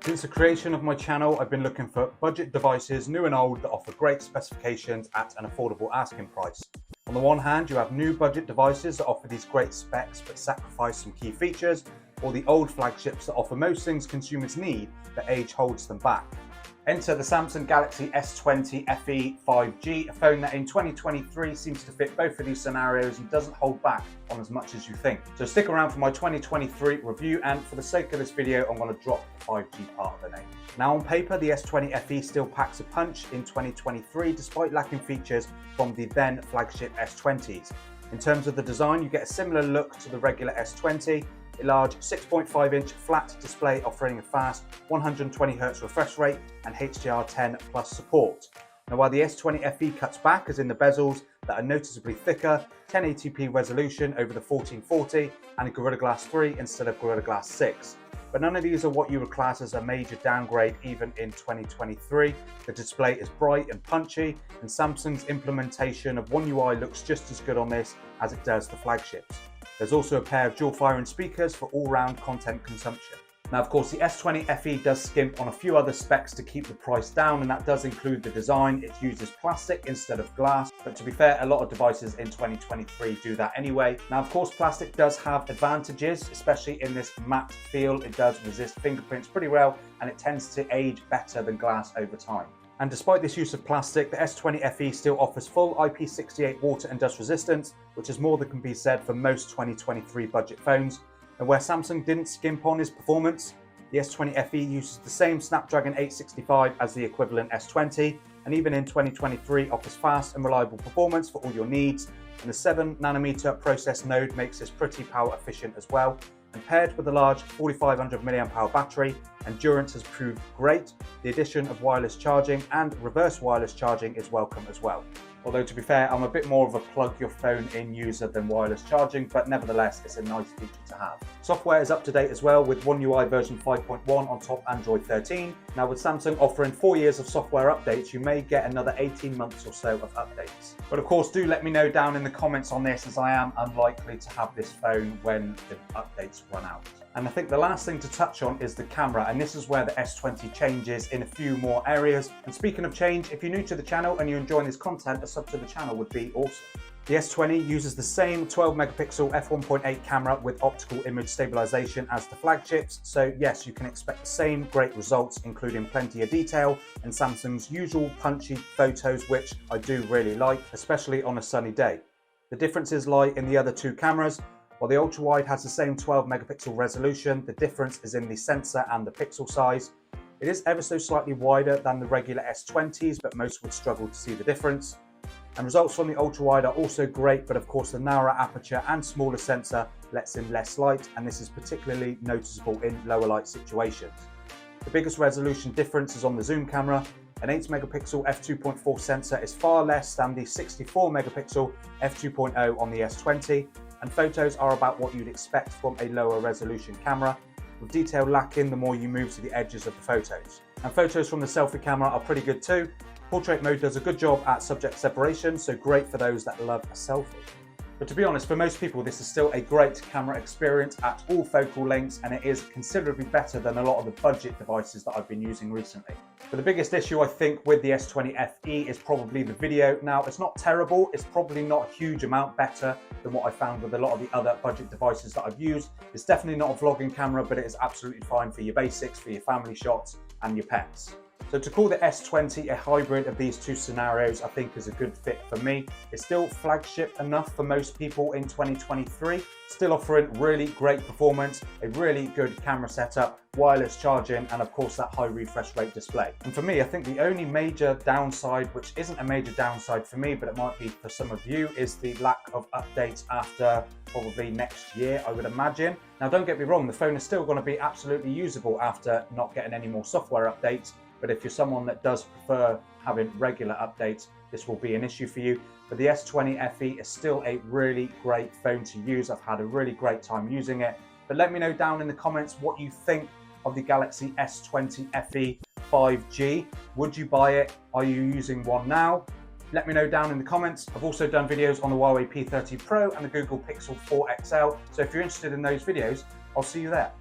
Since the creation of my channel, I've been looking for budget devices, new and old, that offer great specifications at an affordable asking price. On the one hand, you have new budget devices that offer these great specs but sacrifice some key features, or the old flagships that offer most things consumers need but age holds them back. Enter the Samsung Galaxy S20 FE 5G, a phone that in 2023 seems to fit both of these scenarios and doesn't hold back on as much as you think. So stick around for my 2023 review, and for the sake of this video, I'm going to drop the 5G part of the name. Now on paper, the S20 FE still packs a punch in 2023 despite lacking features from the then flagship S20s. In terms of the design, you get a similar look to the regular S20, a large 6.5-inch flat display offering a fast 120Hz refresh rate and HDR10 plus support. Now while the S20 FE cuts back, as in the bezels that are noticeably thicker, 1080p resolution over the 1440 and a Gorilla Glass 3 instead of Gorilla Glass 6. But none of these are what you would class as a major downgrade even in 2023. The display is bright and punchy, and Samsung's implementation of One UI looks just as good on this as it does the flagships. There's also a pair of dual firing speakers for all-round content consumption. Now of course the S20 FE does skimp on a few other specs to keep the price down, and that does include the design. It uses plastic instead of glass, but to be fair, a lot of devices in 2023 do that anyway. Now of course plastic does have advantages, especially in this matte feel. It does resist fingerprints pretty well, and it tends to age better than glass over time. And despite this use of plastic, the S20 FE still offers full IP68 water and dust resistance, which is more than can be said for most 2023 budget phones. And where Samsung didn't skimp on is performance, the S20 FE uses the same Snapdragon 865 as the equivalent S20, and even in 2023 offers fast and reliable performance for all your needs. And the 7nm process node makes this pretty power efficient as well. And paired with a large 4500 mAh battery, endurance has proved great. The addition of wireless charging and reverse wireless charging is welcome as well. Although to be fair, I'm a bit more of a plug your phone in user than wireless charging, but nevertheless, it's a nice feature to have. Software is up to date as well, with One UI version 5.1 on top Android 13. Now with Samsung offering 4 years of software updates, you may get another 18 months or so of updates. But of course, do let me know down in the comments on this, as I am unlikely to have this phone when the updates run out. And I think the last thing to touch on is the camera, and this is where the S20 changes in a few more areas. And speaking of change, if you're new to the channel and you're enjoying this content, a sub to the channel would be awesome. The S20 uses the same 12 megapixel f1.8 camera with optical image stabilization as the flagships, so yes, you can expect the same great results, including plenty of detail and Samsung's usual punchy photos, which I do really like, especially on a sunny day. The differences lie in the other two cameras. While the ultra-wide has the same 12 megapixel resolution, the difference is in the sensor and the pixel size. It is ever so slightly wider than the regular S20s, but most would struggle to see the difference. And results from the ultra-wide are also great, but of course the narrower aperture and smaller sensor lets in less light, and this is particularly noticeable in lower light situations. The biggest resolution difference is on the zoom camera. An 8 megapixel f2.4 sensor is far less than the 64 megapixel f2.0 on the S20. And photos are about what you'd expect from a lower resolution camera, with detail lacking the more you move to the edges of the photos. And photos from the selfie camera are pretty good too. Portrait mode does a good job at subject separation, so great for those that love a selfie. But to be honest, for most people, this is still a great camera experience at all focal lengths, and it is considerably better than a lot of the budget devices that I've been using recently. But the biggest issue I think with the S20 FE is probably the video. Now, it's not terrible, it's probably not a huge amount better than what I found with a lot of the other budget devices that I've used. It's definitely not a vlogging camera, but it is absolutely fine for your basics, for your family shots and your pets. So to call the S20 a hybrid of these two scenarios, I think is a good fit for me. It's still flagship enough for most people in 2023, still offering really great performance, a really good camera setup, wireless charging, and of course that high refresh rate display. And for me, I think the only major downside, which isn't a major downside for me, but it might be for some of you, is the lack of updates after probably next year, I would imagine. Now don't get me wrong, the phone is still going to be absolutely usable after not getting any more software updates. But if you're someone that does prefer having regular updates, this will be an issue for you. But the S20 FE is still a really great phone to use. I've had a really great time using it. But let me know down in the comments what you think of the Galaxy S20 FE 5G. Would you buy it? Are you using one now? Let me know down in the comments. I've also done videos on the Huawei P30 Pro and the Google Pixel 4 XL. So if you're interested in those videos, I'll see you there.